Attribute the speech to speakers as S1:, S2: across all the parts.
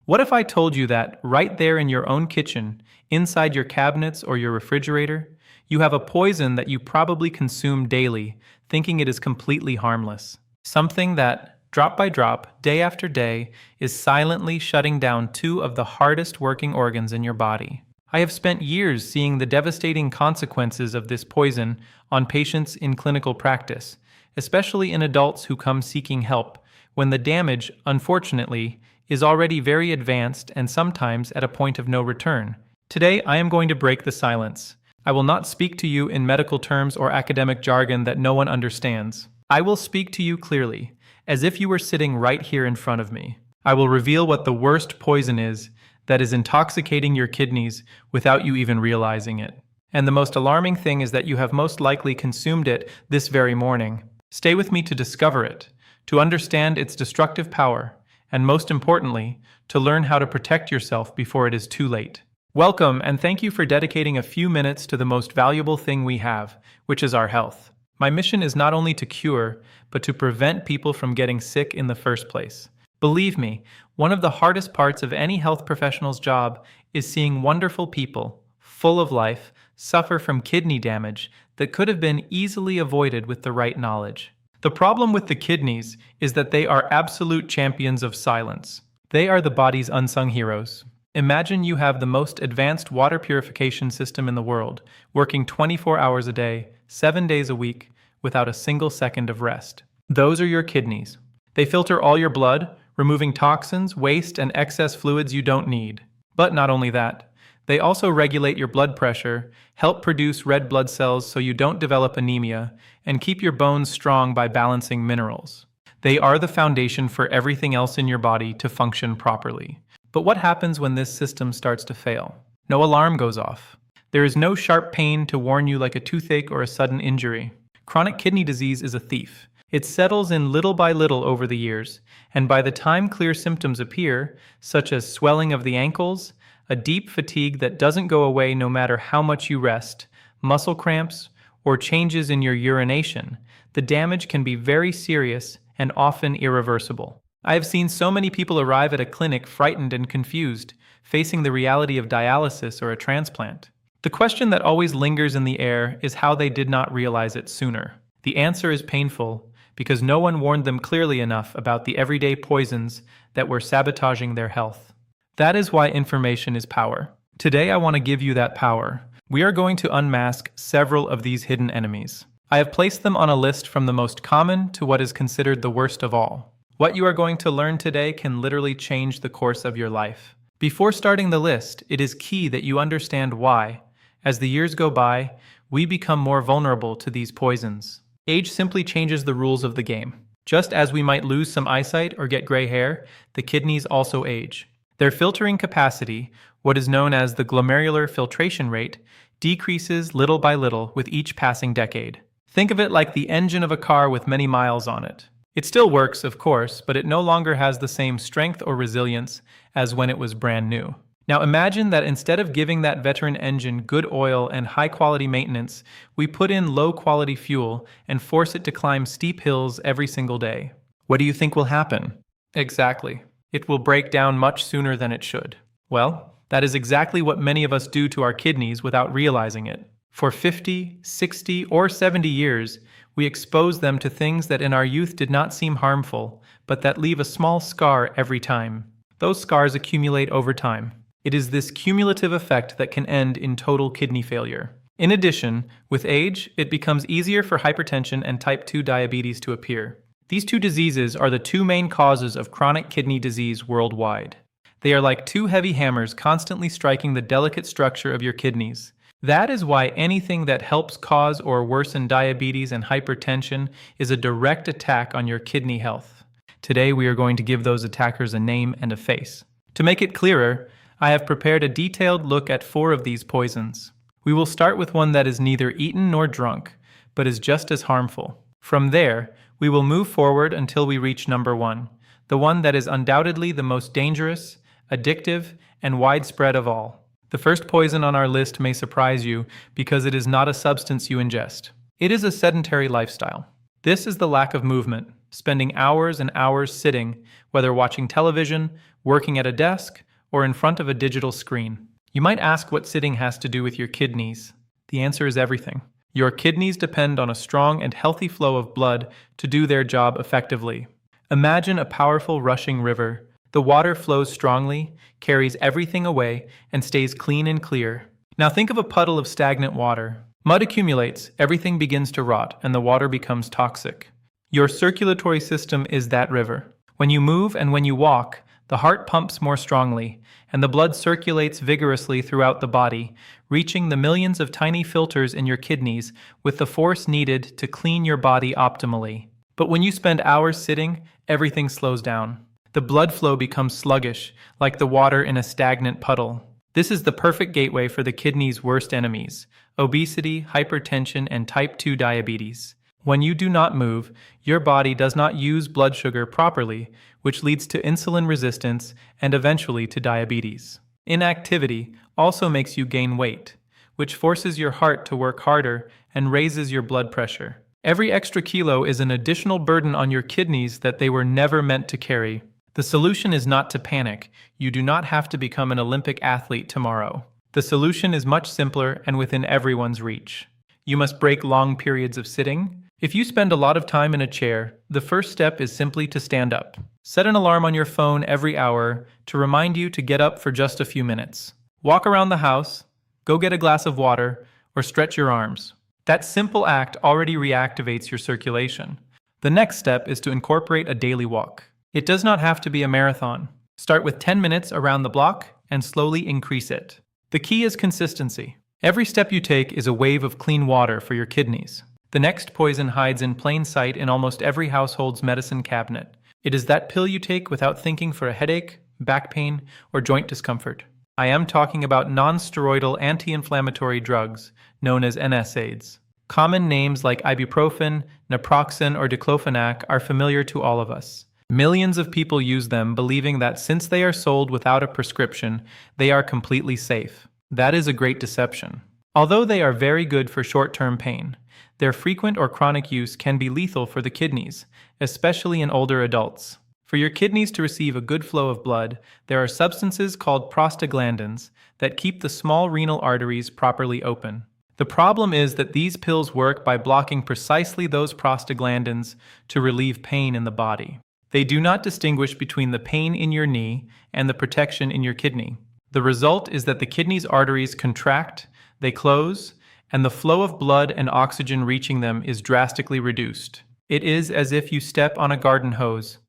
S1: What if I told you that right there in your own kitchen, inside your cabinets or your refrigerator, you have a poison that you probably consume daily, thinking it is completely harmless? Something that, drop by drop, day after day, is silently shutting down two of the hardest working organs in your body. I have spent years seeing the devastating consequences of this poison on patients in clinical practice, especially in adults who come seeking help, when the damage, unfortunately, is already very advanced and sometimes at a point of no return. Today, I am going to break the silence. I will not speak to you in medical terms or academic jargon that no one understands. I will speak to you clearly, as if you were sitting right here in front of me. I will reveal what the worst poison is that is intoxicating your kidneys without you even realizing it. And the most alarming thing is that you have most likely consumed it this very morning. Stay with me to discover it, to understand its destructive power, and most importantly, to learn how to protect yourself before it is too late. Welcome, and thank you for dedicating a few minutes to the most valuable thing we have, which is our health. My mission is not only to cure, but to prevent people from getting sick in the first place. Believe me, one of the hardest parts of any health professional's job is seeing wonderful people, full of life, suffer from kidney damage that could have been easily avoided with the right knowledge. The problem with the kidneys is that they are absolute champions of silence. They are the body's unsung heroes. Imagine you have the most advanced water purification system in the world, working 24 hours a day, 7 days a week, without a single second of rest. Those are your kidneys. They filter all your blood, removing toxins, waste, and excess fluids you don't need. But not only that, they also regulate your blood pressure, help produce red blood cells so you don't develop anemia, and keep your bones strong by balancing minerals. They are the foundation for everything else in your body to function properly. But what happens when this system starts to fail? No alarm goes off. There is no sharp pain to warn you like a toothache or a sudden injury. Chronic kidney disease is a thief. It settles in little by little over the years, and by the time clear symptoms appear, such as swelling of the ankles, a deep fatigue that doesn't go away no matter how much you rest, muscle cramps, or changes in your urination, the damage can be very serious and often irreversible. I have seen so many people arrive at a clinic frightened and confused, facing the reality of dialysis or a transplant. The question that always lingers in the air is how they did not realize it sooner. The answer is painful, because no one warned them clearly enough about the everyday poisons that were sabotaging their health. That is why information is power. Today I want to give you that power. We are going to unmask several of these hidden enemies. I have placed them on a list from the most common to what is considered the worst of all. What you are going to learn today can literally change the course of your life. Before starting the list, it is key that you understand why, as the years go by, we become more vulnerable to these poisons. Age simply changes the rules of the game. Just as we might lose some eyesight or get gray hair, the kidneys also age. Their filtering capacity, what is known as the glomerular filtration rate, decreases little by little with each passing decade. Think of it like the engine of a car with many miles on it. It still works, of course, but it no longer has the same strength or resilience as when it was brand new. Now imagine that instead of giving that veteran engine good oil and high-quality maintenance, we put in low-quality fuel and force it to climb steep hills every single day. What do you think will happen? Exactly. It will break down much sooner than it should. Well, that is exactly what many of us do to our kidneys without realizing it. For 50, 60, or 70 years, we expose them to things that in our youth did not seem harmful, but that leave a small scar every time. Those scars accumulate over time. It is this cumulative effect that can end in total kidney failure. In addition, with age, it becomes easier for hypertension and type 2 diabetes to appear. These two diseases are the two main causes of chronic kidney disease worldwide. They are like two heavy hammers constantly striking the delicate structure of your kidneys. That is why anything that helps cause or worsen diabetes and hypertension is a direct attack on your kidney health. Today we are going to give those attackers a name and a face. To make it clearer, I have prepared a detailed look at 4 of these poisons. We will start with one that is neither eaten nor drunk, but is just as harmful. From there, we will move forward until we reach number 1, the one that is undoubtedly the most dangerous, addictive, and widespread of all. The first poison on our list may surprise you because it is not a substance you ingest. It is a sedentary lifestyle. This is the lack of movement. spending hours and hours sitting, whether watching television, working at a desk, or in front of a digital screen. You might ask what sitting has to do with your kidneys. The answer is everything. Your kidneys depend on a strong and healthy flow of blood to do their job effectively. Imagine a powerful rushing river. The water flows strongly, carries everything away, and stays clean and clear. Now think of a puddle of stagnant water. Mud accumulates, everything begins to rot, and the water becomes toxic. Your circulatory system is that river. When you move and when you walk, the heart pumps more strongly, and the blood circulates vigorously throughout the body, reaching the millions of tiny filters in your kidneys with the force needed to clean your body optimally. But when you spend hours sitting, everything slows down. The blood flow becomes sluggish, like the water in a stagnant puddle. This is the perfect gateway for the kidney's worst enemies: obesity, hypertension, and type 2 diabetes. When you do not move, your body does not use blood sugar properly, which leads to insulin resistance and eventually to diabetes. Inactivity also makes you gain weight, which forces your heart to work harder and raises your blood pressure. Every extra kilo is an additional burden on your kidneys that they were never meant to carry. The solution is not to panic. You do not have to become an Olympic athlete tomorrow. The solution is much simpler and within everyone's reach. You must break long periods of sitting. If you spend a lot of time in a chair, the first step is simply to stand up. Set an alarm on your phone every hour to remind you to get up for just a few minutes. Walk around the house, go get a glass of water, or stretch your arms. That simple act already reactivates your circulation. The next step is to incorporate a daily walk. It does not have to be a marathon. Start with 10 minutes around the block and slowly increase it. The key is consistency. Every step you take is a wave of clean water for your kidneys. The next poison hides in plain sight in almost every household's medicine cabinet. It is that pill you take without thinking for a headache, back pain, or joint discomfort. I am talking about non-steroidal anti-inflammatory drugs, known as NSAIDs. Common names like ibuprofen, naproxen, or diclofenac are familiar to all of us. Millions of people use them, believing that since they are sold without a prescription, they are completely safe. That is a great deception. Although they are very good for short-term pain, their frequent or chronic use can be lethal for the kidneys, especially in older adults. For your kidneys to receive a good flow of blood, there are substances called prostaglandins that keep the small renal arteries properly open. The problem is that these pills work by blocking precisely those prostaglandins to relieve pain in the body. They do not distinguish between the pain in your knee and the protection in your kidney. The result is that the kidney's arteries contract, they close, and the flow of blood and oxygen reaching them is drastically reduced. It is as if you step on a garden hose.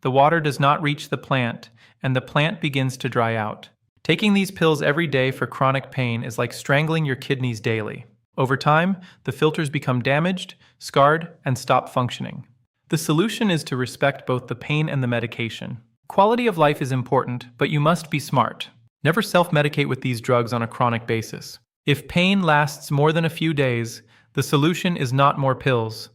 S1: The water does not reach the plant, and the plant begins to dry out. Taking these pills every day for chronic pain is like strangling your kidneys daily. Over time, the filters become damaged, scarred, and stop functioning. The solution is to respect both the pain and the medication. Quality of life is important, but you must be smart. Never self-medicate with these drugs on a chronic basis. If pain lasts more than a few days, the solution is not more pills.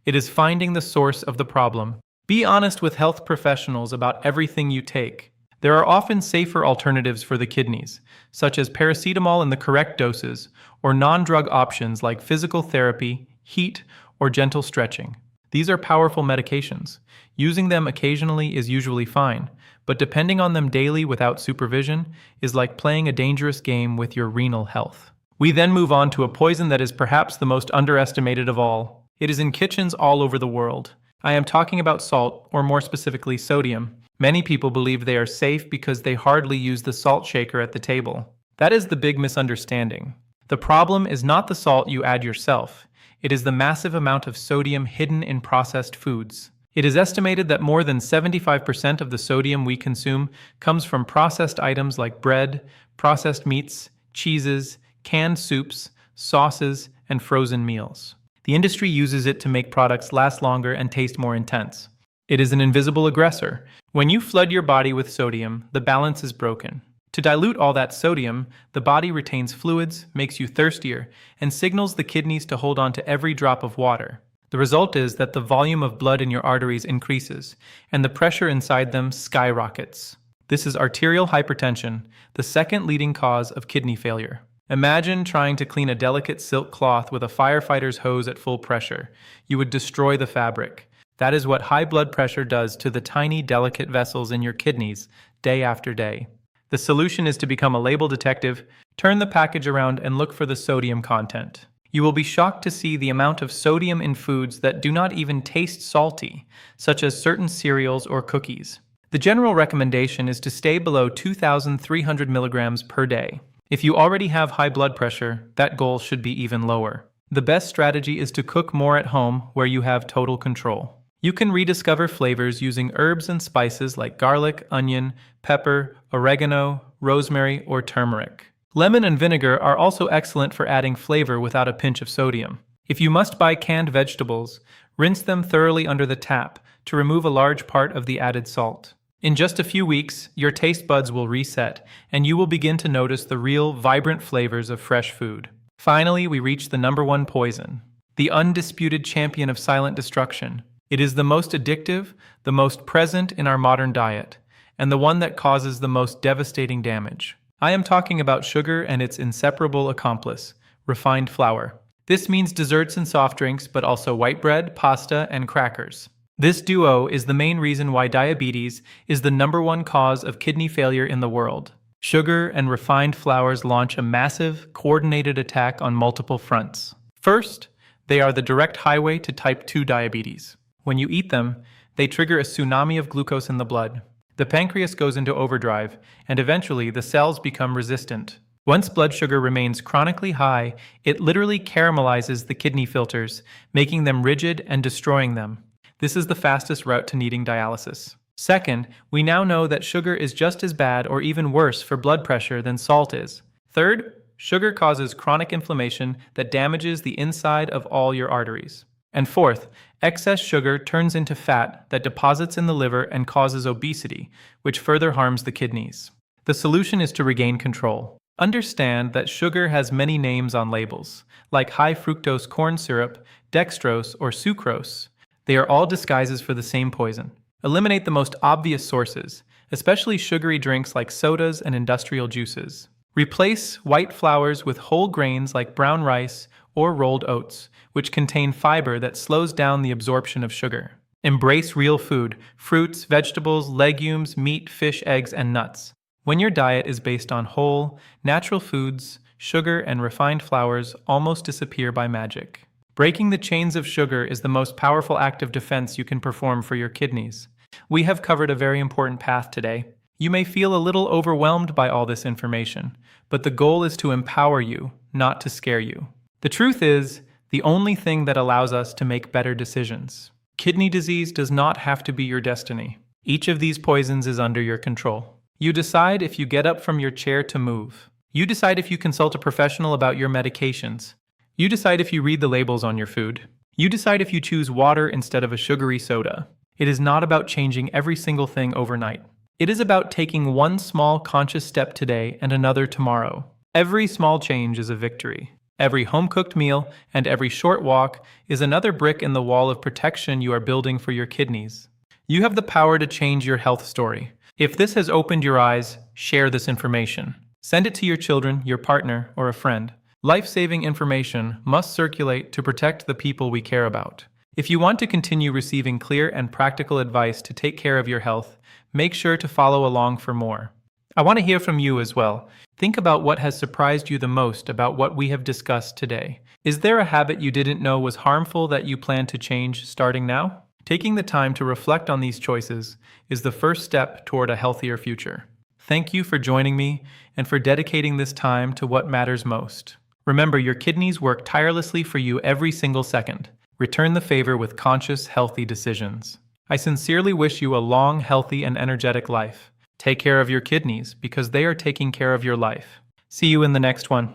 S1: It is finding the source of the problem. Be honest with health professionals about everything you take. There are often safer alternatives for the kidneys, such as paracetamol in the correct doses, or non-drug options like physical therapy, heat, or gentle stretching. These are powerful medications. Using them occasionally is usually fine, but depending on them daily without supervision is like playing a dangerous game with your renal health. We then move on to a poison that is perhaps the most underestimated of all. It is in kitchens all over the world. I am talking about salt, or more specifically sodium. Many people believe they are safe because they hardly use the salt shaker at the table. That is the big misunderstanding. The problem is not the salt you add yourself. It is the massive amount of sodium hidden in processed foods. It is estimated that more than 75% of the sodium we consume comes from processed items like bread, processed meats, cheeses, canned soups, sauces, and frozen meals. The industry uses it to make products last longer and taste more intense. It is an invisible aggressor. When you flood your body with sodium, the balance is broken. To dilute all that sodium, the body retains fluids, makes you thirstier, and signals the kidneys to hold on to every drop of water. The result is that the volume of blood in your arteries increases, and the pressure inside them skyrockets. This is arterial hypertension, the second leading cause of kidney failure. Imagine trying to clean a delicate silk cloth with a firefighter's hose at full pressure. You would destroy the fabric. That is what high blood pressure does to the tiny, delicate vessels in your kidneys day after day. The solution is to become a label detective, turn the package around, and look for the sodium content. You will be shocked to see the amount of sodium in foods that do not even taste salty, such as certain cereals or cookies. The general recommendation is to stay below 2,300 milligrams per day. If you already have high blood pressure, that goal should be even lower. The best strategy is to cook more at home where you have total control. You can rediscover flavors using herbs and spices like garlic, onion, pepper, oregano, rosemary, or turmeric. Lemon and vinegar are also excellent for adding flavor without a pinch of sodium. If you must buy canned vegetables, rinse them thoroughly under the tap to remove a large part of the added salt. In just a few weeks, your taste buds will reset, and you will begin to notice the real, vibrant flavors of fresh food. Finally, we reach the number one poison, the undisputed champion of silent destruction. It is the most addictive, the most present in our modern diet, and the one that causes the most devastating damage. I am talking about sugar and its inseparable accomplice, refined flour. This means desserts and soft drinks, but also white bread, pasta, and crackers. This duo is the main reason why diabetes is the number one cause of kidney failure in the world. Sugar and refined flours launch a massive, coordinated attack on multiple fronts. First, they are the direct highway to type 2 diabetes. When you eat them, they trigger a tsunami of glucose in the blood. The pancreas goes into overdrive, and eventually the cells become resistant. Once blood sugar remains chronically high, it literally caramelizes the kidney filters, making them rigid and destroying them. This is the fastest route to needing dialysis. Second, we now know that sugar is just as bad or even worse for blood pressure than salt is. Third, sugar causes chronic inflammation that damages the inside of all your arteries. And fourth, excess sugar turns into fat that deposits in the liver and causes obesity, which further harms the kidneys. The solution is to regain control. Understand that sugar has many names on labels, like high fructose corn syrup, dextrose, or sucrose. They are all disguises for the same poison. Eliminate the most obvious sources, especially sugary drinks like sodas and industrial juices. Replace white flours with whole grains like brown rice or rolled oats, which contain fiber that slows down the absorption of sugar. Embrace real food, fruits, vegetables, legumes, meat, fish, eggs, and nuts. When your diet is based on whole, natural foods, sugar and refined flours almost disappear by magic. Breaking the chains of sugar is the most powerful act of defense you can perform for your kidneys. We have covered a very important path today. You may feel a little overwhelmed by all this information, but the goal is to empower you, not to scare you. The truth is, the only thing that allows us to make better decisions. Kidney disease does not have to be your destiny. Each of these poisons is under your control. You decide if you get up from your chair to move. You decide if you consult a professional about your medications. You decide if you read the labels on your food. You decide if you choose water instead of a sugary soda. It is not about changing every single thing overnight. It is about taking one small conscious step today and another tomorrow. Every small change is a victory. Every home-cooked meal and every short walk is another brick in the wall of protection you are building for your kidneys. You have the power to change your health story. If this has opened your eyes, share this information. Send it to your children, your partner, or a friend. Life-saving information must circulate to protect the people we care about. If you want to continue receiving clear and practical advice to take care of your health, make sure to follow along for more. I want to hear from you as well. Think about what has surprised you the most about what we have discussed today. Is there a habit you didn't know was harmful that you plan to change starting now? Taking the time to reflect on these choices is the first step toward a healthier future. Thank you for joining me and for dedicating this time to what matters most. Remember, your kidneys work tirelessly for you every single second. Return the favor with conscious, healthy decisions. I sincerely wish you a long, healthy, and energetic life. Take care of your kidneys because they are taking care of your life. See you in the next one.